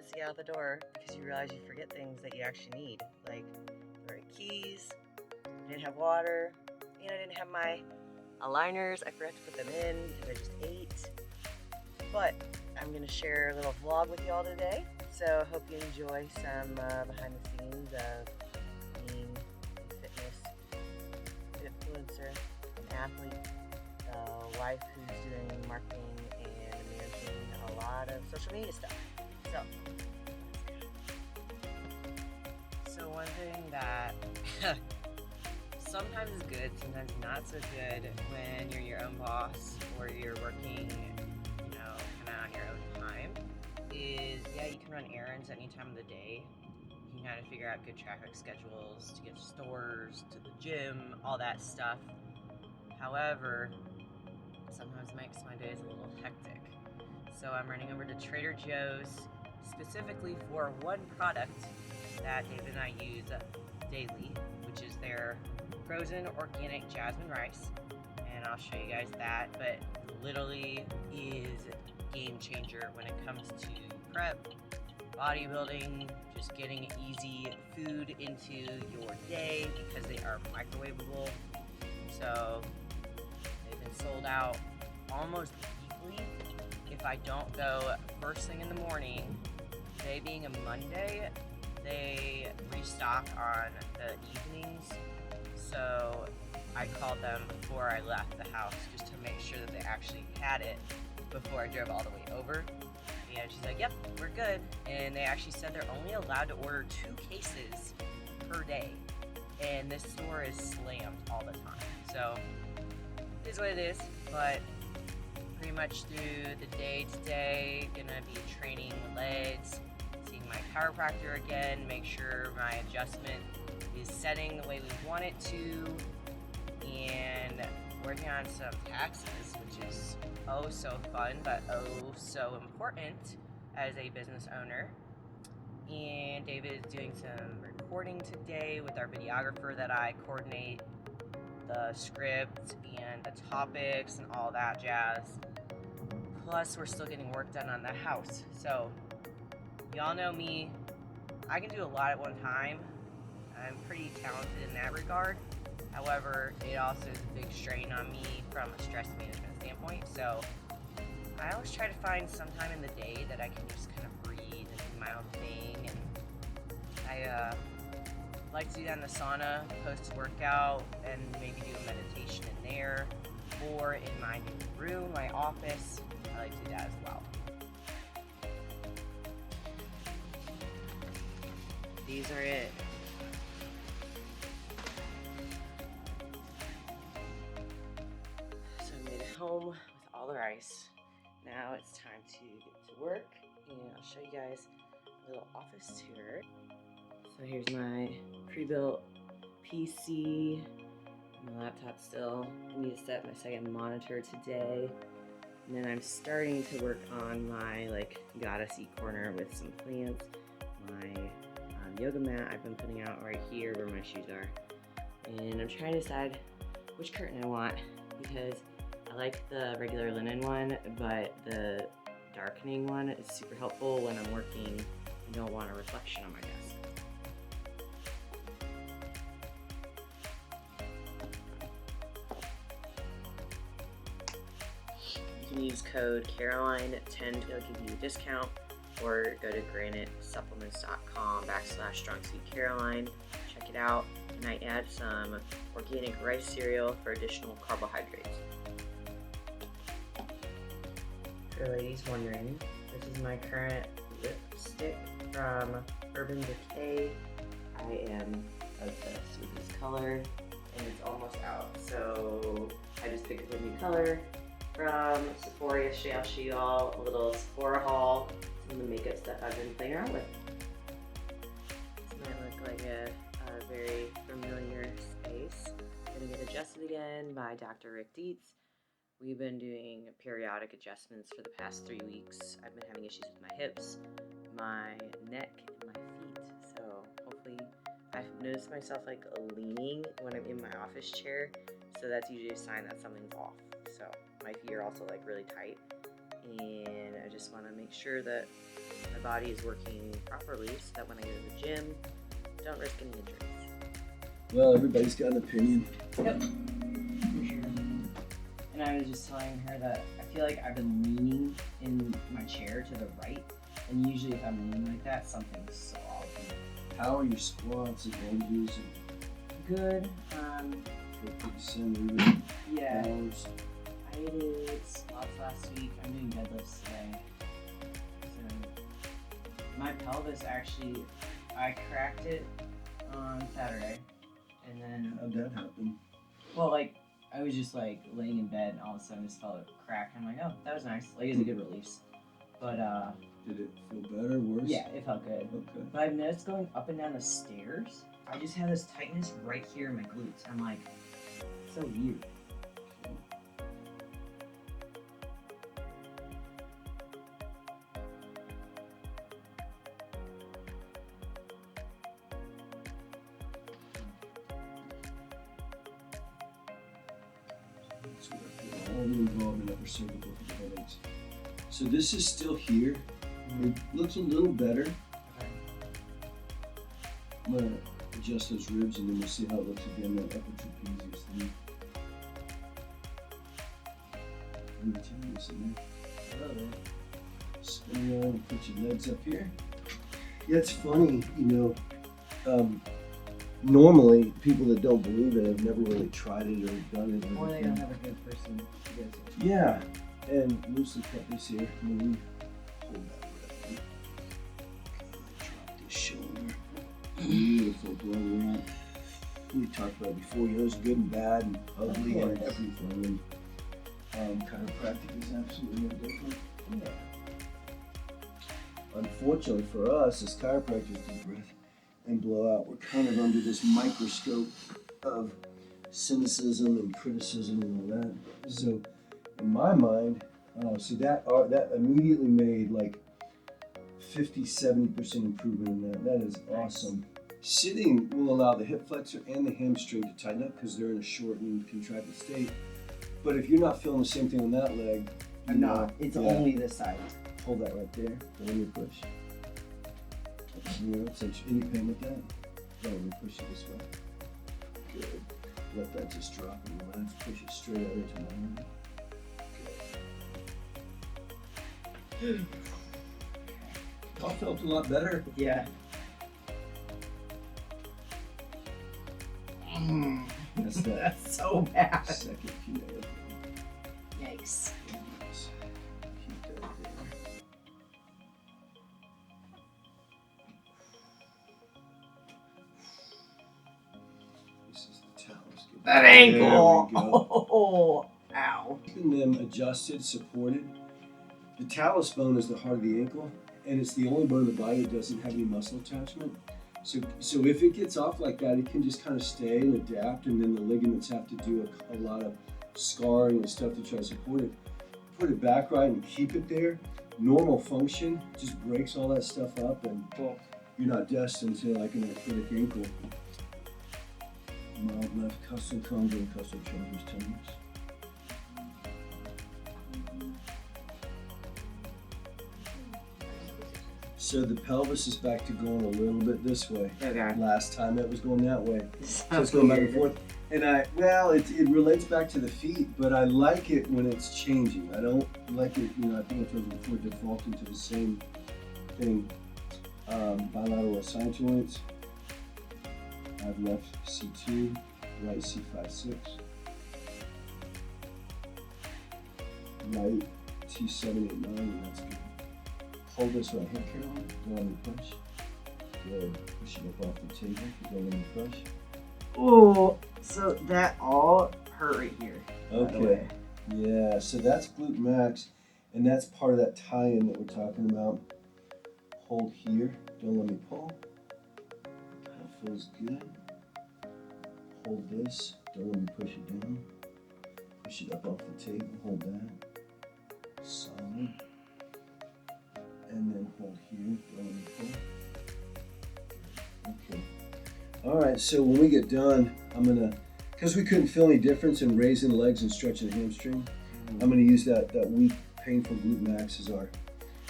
minutes to get out the door because you realize you forget things that you actually need, like the right keys, I didn't have water, and I didn't have my aligners. I forgot to put them in because I just ate. But I'm going to share a little vlog with y'all today, so I hope you enjoy some behind the scenes of being a fitness influencer, an athlete, a wife who's doing marketing and managing a lot of social media stuff. So one thing that sometimes is good, sometimes not so good when you're your own boss or you're working, you know, kind of on your own time is, yeah, you can run errands any time of the day. You can kind of figure out good traffic schedules to get to stores, to the gym, all that stuff. However, sometimes it makes my days a little hectic. So I'm running over to Trader Joe's specifically for one product that David and I use daily, which is their frozen organic jasmine rice. And I'll show you guys that, but literally is a game changer when it comes to prep, bodybuilding, just getting easy food into your day because they are microwavable. So they've been sold out almost weekly. If I don't go first thing in the morning, today being a Monday, they restock on the evenings. So I called them before I left the house just to make sure that they actually had it before I drove all the way over. And she's like, yep, we're good. And they actually said they're only allowed to order 2 cases per day. And this store is slammed all the time. So it is what it is, but pretty much through the day today, gonna be training legs, seeing my chiropractor again, make sure my adjustment is setting the way we want it to, and working on some taxes, which is oh so fun, but oh so important as a business owner. And David is doing some recording today with our videographer that I coordinate the script and the topics and all that jazz. Plus, we're still getting work done on the house. So, y'all know me, I can do a lot at one time. I'm pretty talented in that regard. However, it also is a big strain on me from a stress management standpoint. So, I always try to find some time in the day that I can just kind of breathe and do my own thing. And I like to do that in the sauna, post-workout, and maybe do a meditation in there. Or in my new room, my office, I like to do that as well. These are it. So I made it home with all the rice. Now it's time to get to work, and I'll show you guys a little office tour. So here's my pre-built PC, my laptop still. I need to set my second monitor today. And then I'm starting to work on my gotta see corner with some plants. My yoga mat I've been putting out right here where my shoes are. And I'm trying to decide which curtain I want because I like the regular linen one, but the darkening one is super helpful when I'm working and don't want a reflection on my desk. You can use code Caroline10 to give you a discount, or go to granitesupplements.com/StrongSuitCaroline. Check it out, and I add some organic rice cereal for additional carbohydrates. For ladies wondering, this is my current lipstick from Urban Decay. I am obsessed with this color, and it's almost out, so I just picked up a new color from Sephora yesterday. I'll show you all a little Sephora haul, some of the makeup stuff I've been playing around with. This might look like a very familiar space. Gonna get adjusted again by Dr. Rick Dietz. We've been doing periodic adjustments for the past 3 weeks. I've been having issues with my hips, my neck, and my feet. So hopefully, I've noticed myself leaning when I'm in my office chair. So that's usually a sign that something's off. So my feet are also really tight. and I just want to make sure that my body is working properly so that when I go to the gym, I don't risk any injuries. Well, everybody's got an opinion. Yep, for sure. And I was just telling her that I feel like I've been leaning in my chair to the right, and usually if I'm leaning like that, something's so off. How are your squats and lunges and Good. Yeah. Hours? I did squats last week. I'm doing deadlifts today. So my pelvis actually, I cracked it on Saturday, and then How'd that happen? well, like I was just like laying in bed, and all of a sudden I just felt it crack. I'm like, oh, that was nice. Like, it's a good release. But Did it feel better, worse? yeah, it felt good. Okay. But I've noticed going up and down the stairs, I just have this tightness right here in my glutes. I'm like, it's so weird. So all the involvement of our cervical headaches. So this is still here. It looks a little better. Okay. I'm gonna adjust those ribs and then we'll see how it looks again. That upper trapezius thing. In there. Spin around and put your legs up here. Yeah, it's funny, you know. Normally, people that don't believe it have never really tried it or done it. Or they don't have a good person to go to. Yeah, and loosely cut this here. Maybe hold that breath. Drop this shoulder. Beautiful blow up. We talked about it before. You know, it's good and bad and ugly and everything. And chiropractic is absolutely no different. Yeah. Unfortunately for us, as chiropractors, deep breath and blow out, we're kind of under this microscope of cynicism and criticism and all that. So, in my mind, see that immediately made like 50-70% improvement in that. That is awesome. Sitting will allow the hip flexor and the hamstring to tighten up because they're in a shortened, contracted state. But if you're not feeling the same thing on that leg, I'm not. It's only this side. Hold that right there. Don't let me push. You know, any pain with that? Don't let me push it this way. Good. Let that just drop and relax. Push it straight out into my arm. Good. That felt a lot better. Yeah. That's that. That's so bad. Second few. Yikes. Keep that there. This is the talus. That ankle. There we go. Oh, ow. Keeping them adjusted, supported. The talus bone is the heart of the ankle, and it's the only bone in the body that doesn't have any muscle attachment. So if it gets off like that, it can just kind of stay and adapt, and then the ligaments have to do a lot of scarring and stuff to try to support it. Put it back right and keep it there. Normal function just breaks all that stuff up, and you're not destined to like an arthritic ankle. Mild left custom congo, custom transverse tendons. So the pelvis is back to going a little bit this way. Okay. Last time it was going that way. So it's going back and forth. And it relates back to the feet, but I like it when it's changing. I don't like it, I think I told you before, defaulting to the same thing. Bilateral side joints. I have left C2, right C5-6. Right T7-8-9, and that's good. Hold this right here, Caroline. Don't let me push. Good. Push it up off the table. Don't let me push. Oh, so that all hurt right here. Okay. Yeah, so that's glute max, and that's part of that tie-in that we're talking about. Hold here. Don't let me pull. That feels good. Hold this. Don't let me push it down. Push it up off the table. Hold that. Solid. And then hold here. Don't let me pull. Okay. All right, so when we get done, I'm gonna, because we couldn't feel any difference in raising the legs and stretching the hamstring, I'm gonna use that weak painful glute max is our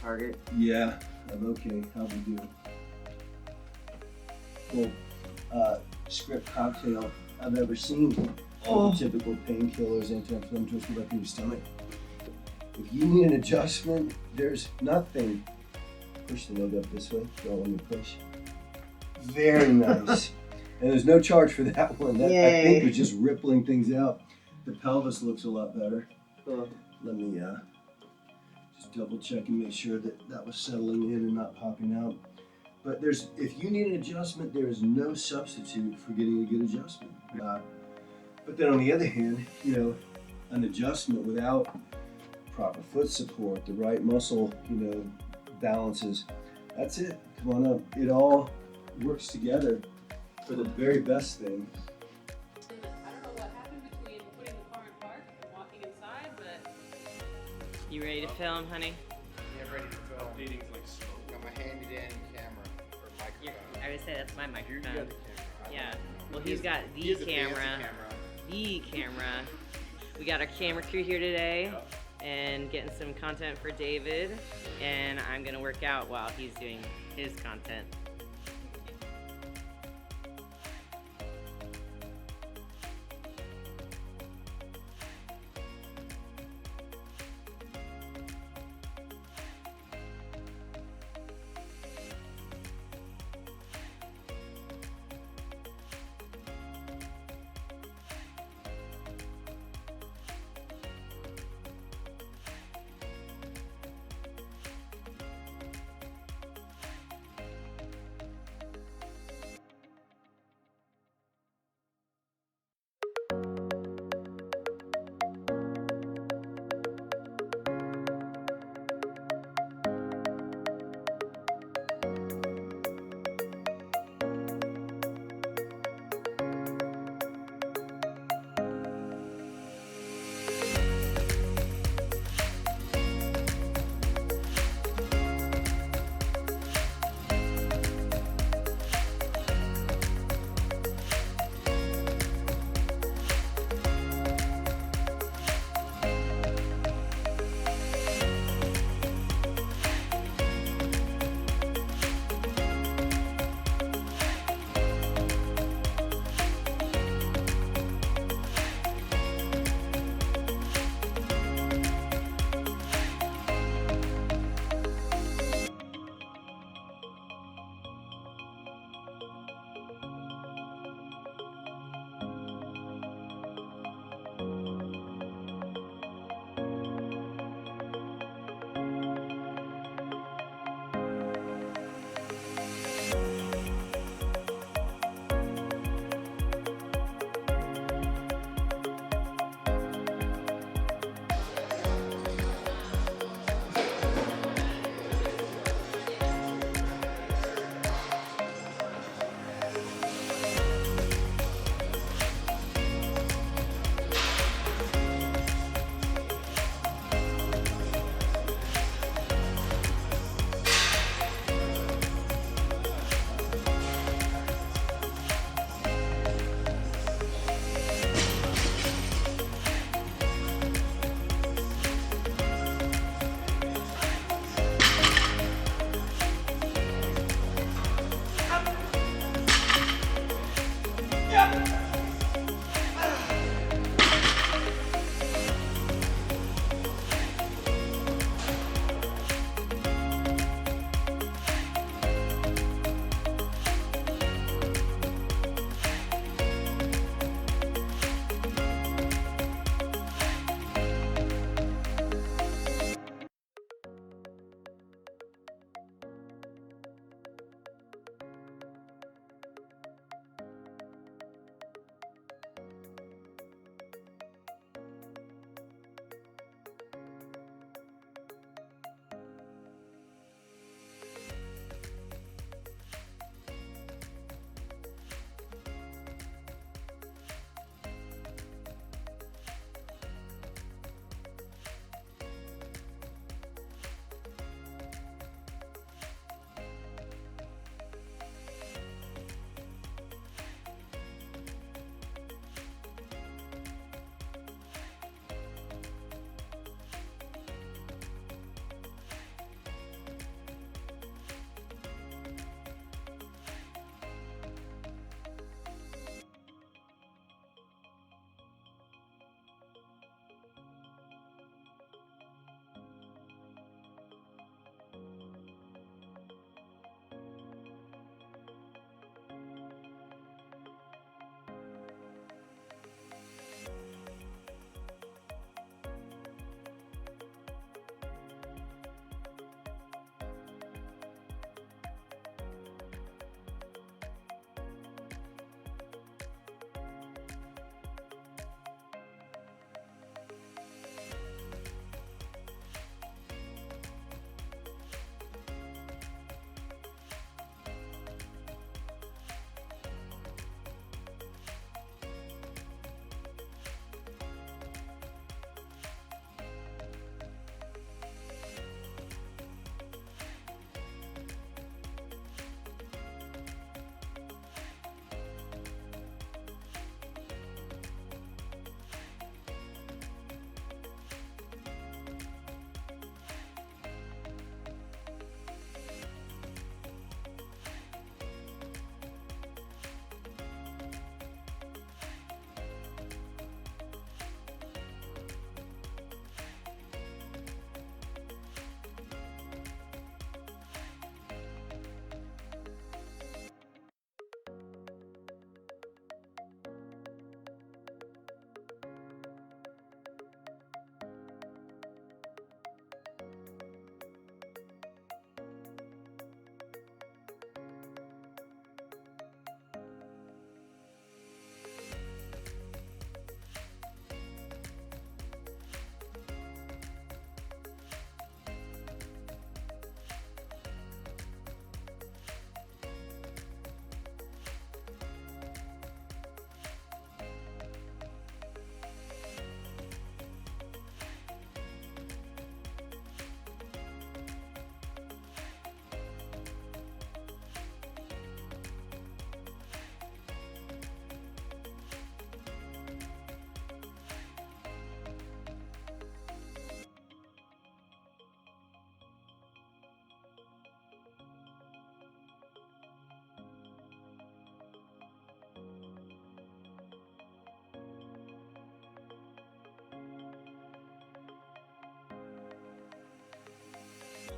Target. Yeah, I'm okay. How we doing? Cool. Script cocktail I've ever seen. All the typical painkillers, anti-inflammatories, go back in your stomach. If you need an adjustment, there's nothing. Push the leg up this way. Don't let me push. Very nice. And there's no charge for that one. That I think was just rippling things out. The pelvis looks a lot better. Let me just double check and make sure that that was settling in and not popping out. But if you need an adjustment, there is no substitute for getting a good adjustment. But then on the other hand, you know, an adjustment without proper foot support, the right muscle, you know, balances, that's it. Come on up. It all works together for the very best thing. I don't know what happened between putting the car in park and walking inside, but... You ready to film, honey? Yeah, ready to film. Updating's like slow. Got my handy dandy camera or microphone. I would say that's my microphone. You got the camera. Yeah. Well, he's got He has the a fancy camera. The camera. We got our camera crew here today and getting some content for David. And I'm gonna work out while he's doing his content.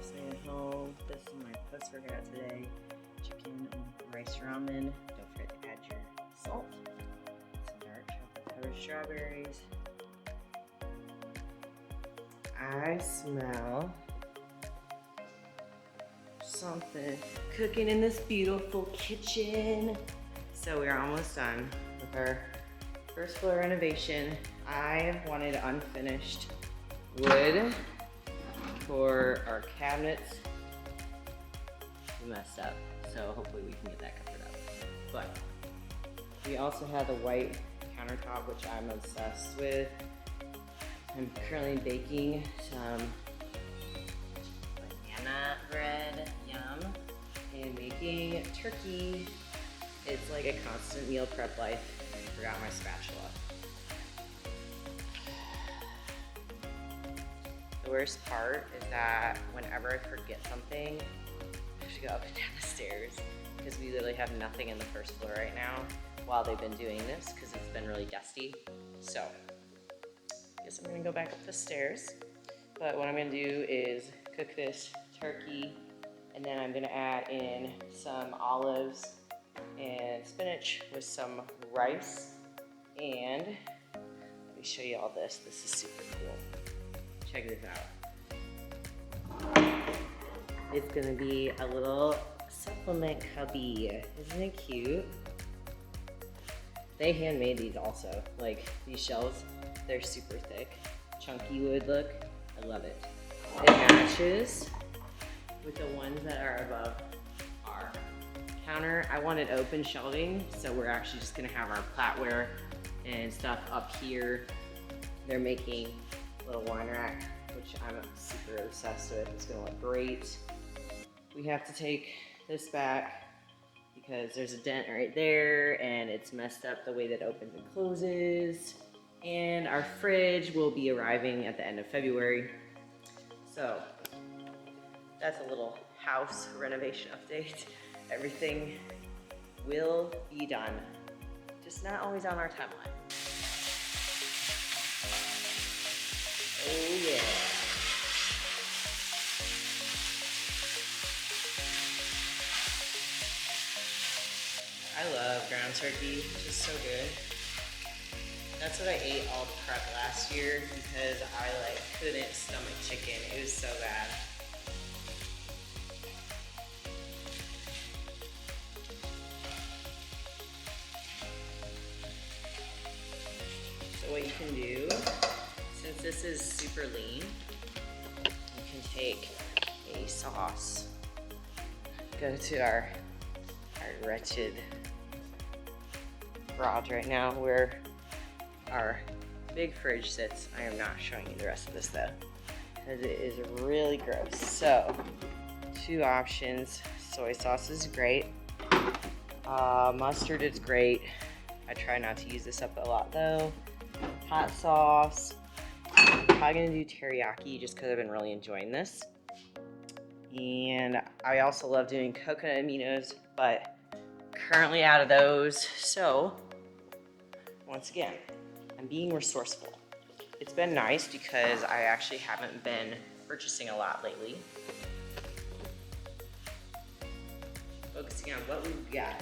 staying at home. This is my post-workout today. Chicken and rice ramen. Don't forget to add your salt. Some dark chocolate covered strawberries. I smell something cooking in this beautiful kitchen. So we're almost done with our first floor renovation. I wanted unfinished wood for our cabinets. We messed up, so hopefully we can get that covered up. But we also have the white countertop, which I'm obsessed with. I'm currently baking some banana bread, yum, and making turkey. It's like a constant meal prep life. I forgot my spatula. The worst part is that whenever I forget something, I have to go up and down the stairs because we literally have nothing in the first floor right now while they've been doing this because it's been really dusty. So I guess I'm gonna go back up the stairs. But what I'm gonna do is cook this turkey, and then I'm gonna add in some olives and spinach with some rice. And let me show you all this. This is super cool. Check this out. It's gonna be a little supplement cubby. Isn't it cute? They handmade these also. Like these shelves, they're super thick. Chunky wood look. I love it. It matches with the ones that are above our counter. I wanted open shelving, so we're actually just gonna have our flatware and stuff up here. They're making a little wine rack, which I'm super obsessed with. It's gonna look great. We have to take this back because there's a dent right there and it's messed up the way that it opens and closes. And our fridge will be arriving at the end of February. So that's a little house renovation update. Everything will be done, just not always on our timeline. Oh yeah. I love ground turkey, it's just so good. That's what I ate all prep last year because I couldn't stomach chicken. It was so bad. So what you can do, since this is super lean, you can take a sauce, go to our wretched garage right now where our big fridge sits. I am not showing you the rest of this though, because it is really gross. So, two options. Soy sauce is great. Mustard is great. I try not to use this up a lot though. Hot sauce. I'm probably gonna do teriyaki just because I've been really enjoying this. And I also love doing coconut aminos, but currently out of those. So, once again, I'm being resourceful. It's been nice because I actually haven't been purchasing a lot lately. Focusing on what we've got.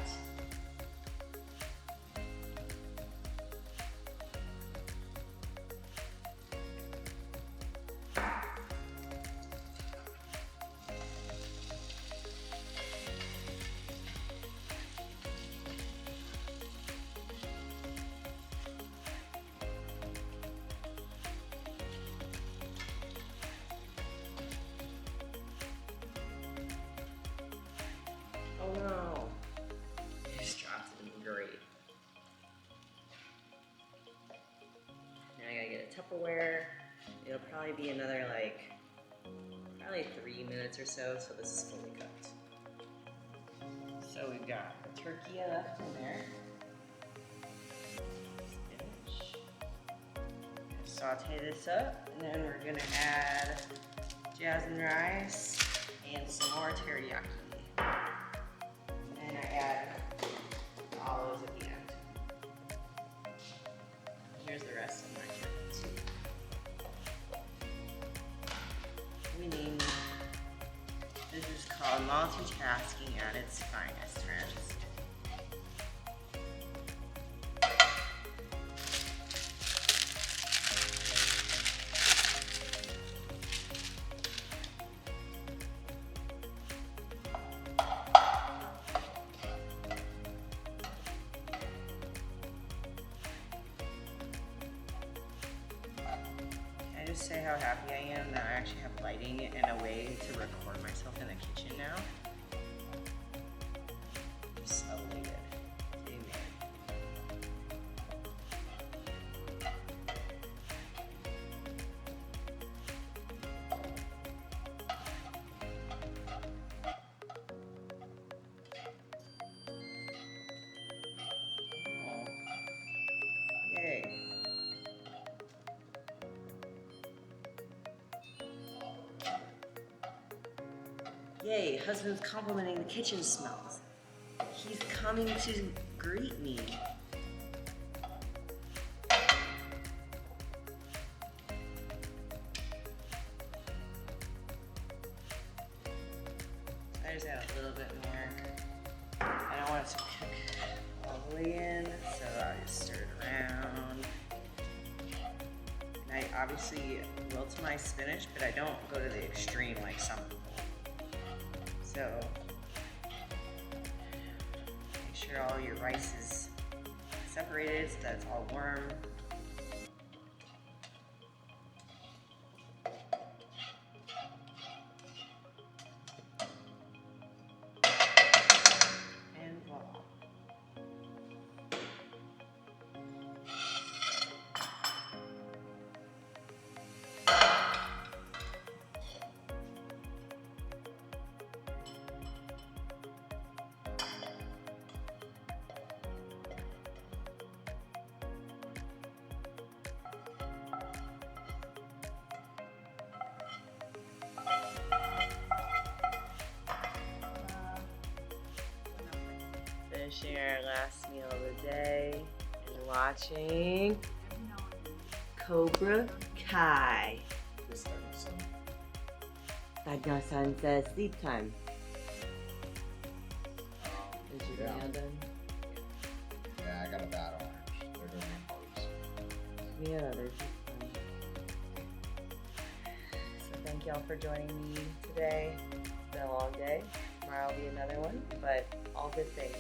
Oh no, I just dropped it in the grate. Now I gotta get a Tupperware. It'll probably be another probably 3 minutes or so, so this is fully cooked. So we've got the turkey left in there. Spinach. Saute this up, and then we're gonna add jasmine rice and some more teriyaki. And I add olives at the end. Here's the rest of my turkey too. We need multitasking at its finest, friends. Just say how happy I am that I actually have lighting and a way to record myself in the kitchen now. Just elated. Amen. Yay. Yay, husband's complimenting the kitchen smells. He's coming to greet me. I just add a little bit more. I don't want it to cook all the way in, so I just stir it around. And I obviously wilt my spinach, but I don't go to the extreme like some people. So make sure all your rice is separated so that it's all warm. And voila. Finishing our last meal of the day and watching Cobra Kai. Diagnose says sleep time. Is your Yeah. meal done? Yeah, I got a bad orange. They're doing parties. Yeah, they're just fun. So thank y'all for joining me today. It's been a long day. Tomorrow will be another one, but all good things.